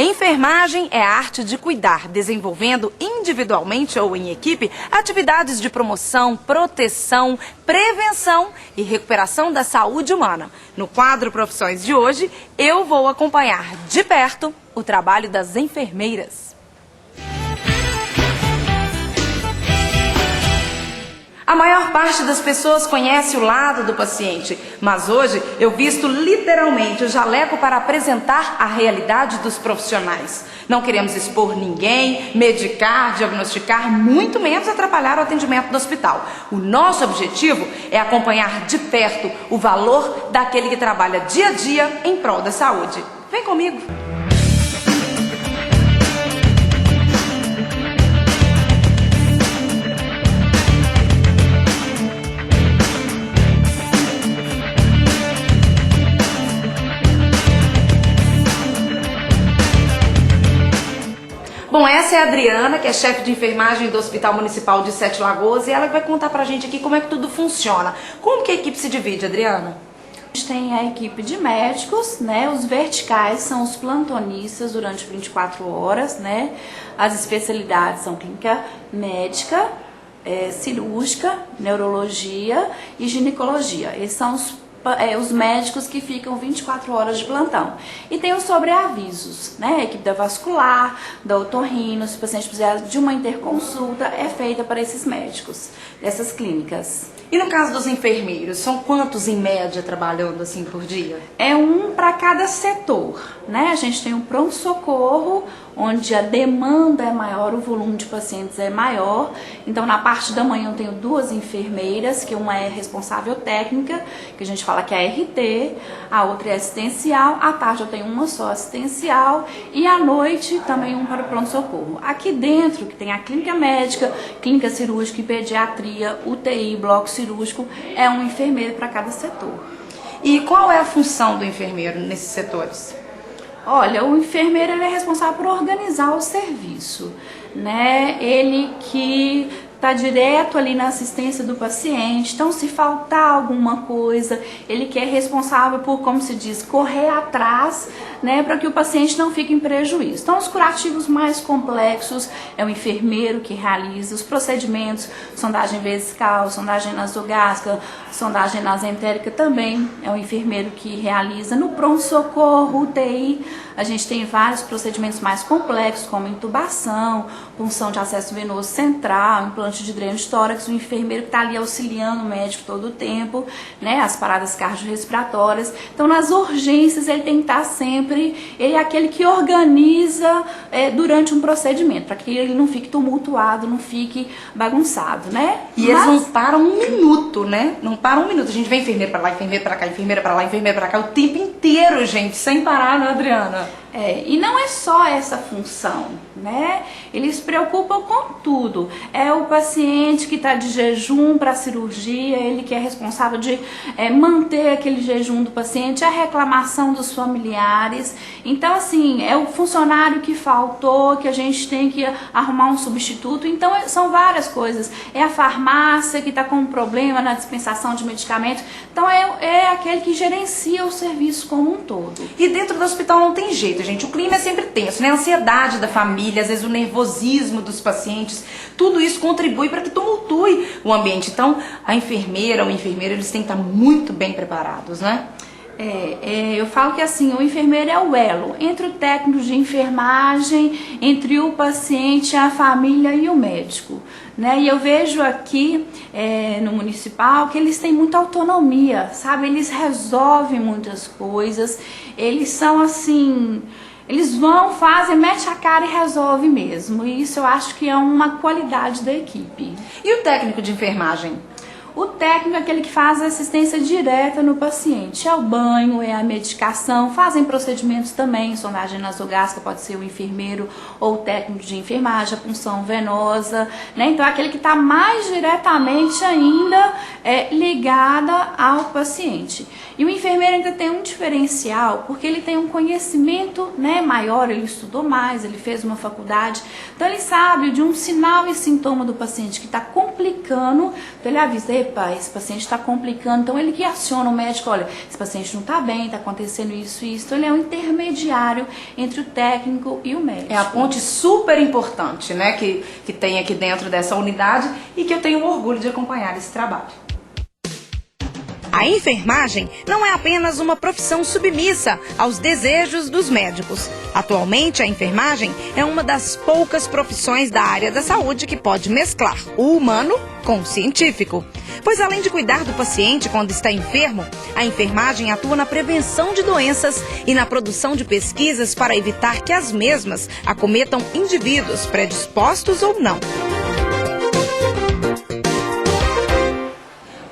Enfermagem é a arte de cuidar, desenvolvendo individualmente ou em equipe atividades de promoção, proteção, prevenção e recuperação da saúde humana. No quadro Profissões de hoje, eu vou acompanhar de perto o trabalho das enfermeiras. A maior parte das pessoas conhece o lado do paciente, mas hoje eu visto literalmente o jaleco para apresentar a realidade dos profissionais. Não queremos expor ninguém, medicar, diagnosticar, muito menos atrapalhar o atendimento do hospital. O nosso objetivo é acompanhar de perto o valor daquele que trabalha dia a dia em prol da saúde. Vem comigo! Bom, essa é a Adriana, que é chefe de enfermagem do Hospital Municipal de Sete Lagoas, e ela vai contar pra gente aqui como é que tudo funciona. Como que a equipe se divide, Adriana? A gente tem a equipe de médicos, né? Os verticais são os plantonistas durante 24 horas, né? As especialidades são clínica médica, cirúrgica, neurologia e ginecologia. Esses são os médicos que ficam 24 horas de plantão. E tem os sobreavisos, né? A equipe da vascular, da otorrino, se o paciente precisar de uma interconsulta, é feita para esses médicos, dessas clínicas. E no caso dos enfermeiros, são quantos em média trabalhando assim por dia? É um para cada setor, né? A gente tem um pronto-socorro, onde a demanda é maior, o volume de pacientes é maior. Então, na parte da manhã eu tenho 2 enfermeiras, que uma é responsável técnica, que a gente fala que é a RT, a outra é assistencial. À tarde eu tenho uma só assistencial e à noite também um para o pronto-socorro. Aqui dentro, que tem a clínica médica, clínica cirúrgica e pediatria, UTI, bloco cirúrgico, é um enfermeiro para cada setor. E qual é a função do enfermeiro nesses setores? Olha, o enfermeiro ele é responsável por organizar o serviço, né? Ele que está direto ali na assistência do paciente, então se faltar alguma coisa, ele que é responsável por, como se diz, correr atrás, né, para que o paciente não fique em prejuízo. Então os curativos mais complexos é o enfermeiro que realiza, os procedimentos, sondagem vesical, sondagem nasogástrica, sondagem nasentérica também é o enfermeiro que realiza. No pronto-socorro, UTI, a gente tem vários procedimentos mais complexos, como intubação, punção de acesso venoso central, implante de dreno de tórax, o enfermeiro que está ali auxiliando o médico todo o tempo, né, as paradas cardiorrespiratórias. Então, nas urgências, ele tem que estar sempre, ele é aquele que organiza durante um procedimento, para que ele não fique tumultuado, não fique bagunçado, né? E eles não param um minuto, né? Não param um minuto. A gente vê enfermeiro para lá, enfermeiro para cá, enfermeira para lá, enfermeira para cá, o tempo inteiro, gente, sem parar, né, Adriana? E não é só essa função, né? Eles se preocupam com tudo. É o paciente que está de jejum para cirurgia, ele que é responsável de manter aquele jejum do paciente, a reclamação dos familiares. Então, assim, é o funcionário que faltou, que a gente tem que arrumar um substituto. Então, são várias coisas. É a farmácia que está com um problema na dispensação de medicamentos. Então, é aquele que gerencia o serviço como um todo. E dentro do hospital não tem jeito, gente. O clima é sempre tenso, né? A ansiedade da família, às vezes o nervosismo dos pacientes, tudo isso contribui para que tumultue o ambiente. Então, a enfermeira ou o enfermeiro, eles têm que estar muito bem preparados, né? Eu falo que assim, o enfermeiro é o elo entre o técnico de enfermagem, entre o paciente, a família e o médico, né? E eu vejo aqui no municipal que eles têm muita autonomia, sabe? Eles resolvem muitas coisas, eles são assim, eles vão, fazem, metem a cara e resolvem mesmo. E isso eu acho que é uma qualidade da equipe. E o técnico de enfermagem? O técnico é aquele que faz a assistência direta no paciente, é o banho, é a medicação, fazem procedimentos também, sondagem nasogástrica, pode ser o enfermeiro ou o técnico de enfermagem, a punção venosa, né? Então é aquele que está mais diretamente ainda ligada ao paciente. E o enfermeiro ainda tem um diferencial, porque ele tem um conhecimento, né, maior, ele estudou mais, ele fez uma faculdade, então ele sabe de um sinal e sintoma do paciente que está complicando, então ele avisa, de epa, esse paciente está complicando, então ele que aciona o médico, olha, esse paciente não está bem, está acontecendo isso e isso. Então ele é um intermediário entre o técnico e o médico. É a ponte super importante, né, que tem aqui dentro dessa unidade e que eu tenho orgulho de acompanhar esse trabalho. A enfermagem não é apenas uma profissão submissa aos desejos dos médicos. Atualmente, a enfermagem é uma das poucas profissões da área da saúde que pode mesclar o humano com o científico. Pois além de cuidar do paciente quando está enfermo, a enfermagem atua na prevenção de doenças e na produção de pesquisas para evitar que as mesmas acometam indivíduos predispostos ou não.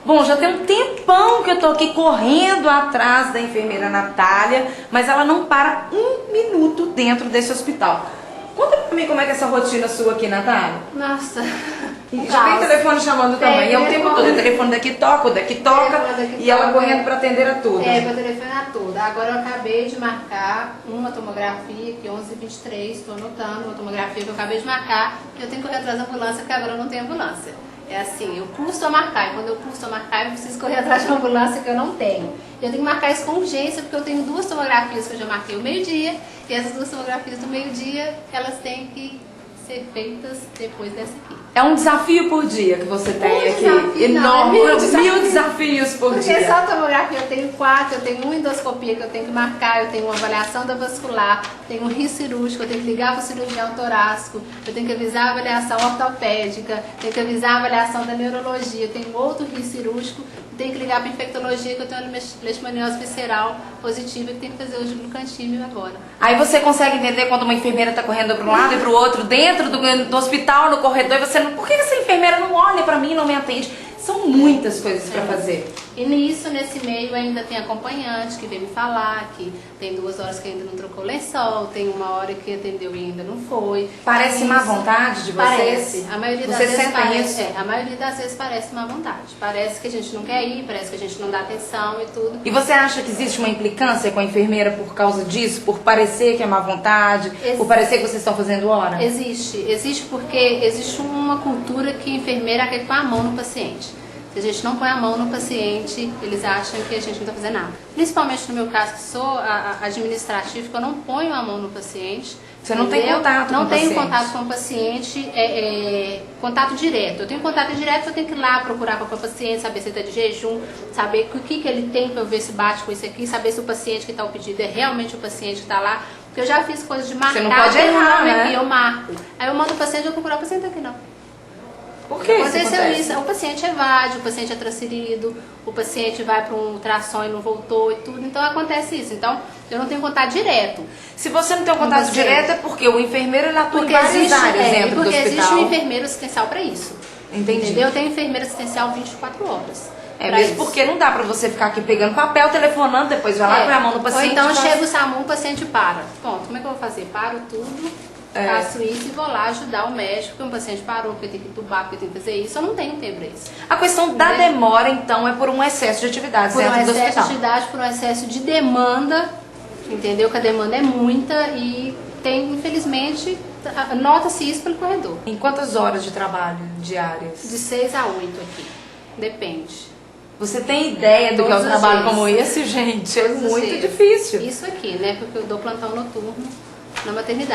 Bom, já tem um tempão que eu tô aqui correndo atrás da enfermeira Natália, mas ela não para um minuto dentro desse hospital. Conta pra mim como é que é essa rotina sua aqui, Natália. Nossa, já tem telefone chamando também, e é o tempo todo, o telefone daqui toca, o daqui toca, e ela correndo pra atender a tudo. É, pra telefonar tudo. Agora eu acabei de marcar uma tomografia, que 11h23, estou anotando uma tomografia que eu acabei de marcar, e eu tenho que correr atrás da ambulância, porque agora eu não tenho ambulância. É assim, eu custo a marcar, e quando eu custo a marcar, eu preciso correr atrás de uma ambulância que eu não tenho. Eu tenho que marcar isso com urgência, porque eu tenho 2 tomografias que eu já marquei o meio-dia, e essas 2 tomografias do meio-dia, elas têm que ser feitas depois dessa aqui. É um desafio por dia que você tem aqui. Desafio, enorme, não, é 1000 desafios por porque dia. Porque só tomografia eu tenho 4, eu tenho uma endoscopia que eu tenho que marcar, eu tenho uma avaliação da vascular, tenho um rio cirúrgico, eu tenho que ligar para o cirurgião torácico, eu tenho que avisar a avaliação ortopédica, tenho que avisar a avaliação da neurologia, eu tenho outro rio cirúrgico, tenho que ligar para a infectologia, que eu tenho uma leishmaniose visceral positiva, que tem que fazer hoje o glucantímio agora. Aí você consegue entender quando uma enfermeira está correndo para um lado e para o outro, dentro do hospital, no corredor, e você não... Por que essa enfermeira não olha para mim e não me atende? São muitas coisas para fazer. E nisso, nesse meio, ainda tem acompanhante que vem me falar que tem 2 horas que ainda não trocou lençol, tem 1 hora que atendeu e ainda não foi. Parece má vontade de vocês? Parece. A maioria das vezes parece. Isso? A maioria das vezes parece má vontade. Parece que a gente não quer ir, parece que a gente não dá atenção e tudo. E você acha que existe uma implicância com a enfermeira por causa disso? Por parecer que é má vontade? Por parecer que vocês estão fazendo hora? Existe. Existe porque existe uma cultura que a enfermeira quer pôr a mão no paciente. Se a gente não põe a mão no paciente, eles acham que a gente não está fazendo nada. Principalmente no meu caso, que sou administrativa, que eu não ponho a mão no paciente. Você não tem contato com o paciente? Não tenho contato com o paciente, contato direto. Eu tenho contato direto, eu tenho que ir lá procurar com o paciente, saber se ele está de jejum, saber o que ele tem para eu ver se bate com isso aqui, saber se o paciente que está o pedido é realmente o paciente que está lá. Porque eu já fiz coisas de marcar, você não pode errar, né? Aqui, eu marco. Aí eu mando o paciente, eu procurar o paciente aqui não. Por que Aconteceu isso? O paciente evade, o paciente é transferido, o paciente vai para um ultrassom e não voltou e tudo. Então acontece isso. Então eu não tenho contato direto. Se você não tem um contato direto é porque o enfermeiro ele atua em várias áreas dentro do hospital. Porque existe um enfermeiro assistencial para isso. Entendi. Entendeu? Eu tenho enfermeiro assistencial 24 horas. É mesmo isso. Porque não dá pra você ficar aqui pegando papel, telefonando, depois vai lá, põe a mão no paciente. Ou então chega o SAMU, o paciente para. Ponto. Como é que eu vou fazer? Paro tudo. Faço isso e vou lá ajudar o médico, porque um paciente parou, porque tem que entubar, porque tem que fazer isso. Eu não tenho tempo para isso. A questão da demora, então, é por um excesso de atividades dentro do hospital. Por um excesso de atividade, por um excesso de demanda, entendeu? Que a demanda é muita e tem, infelizmente, nota-se isso pelo corredor. Em quantas horas de trabalho diárias? De 6 a 8 aqui. Depende. Você tem ideia do que é um trabalho como esse, gente? É muito difícil. Isso aqui, né? Porque eu dou plantão noturno na maternidade.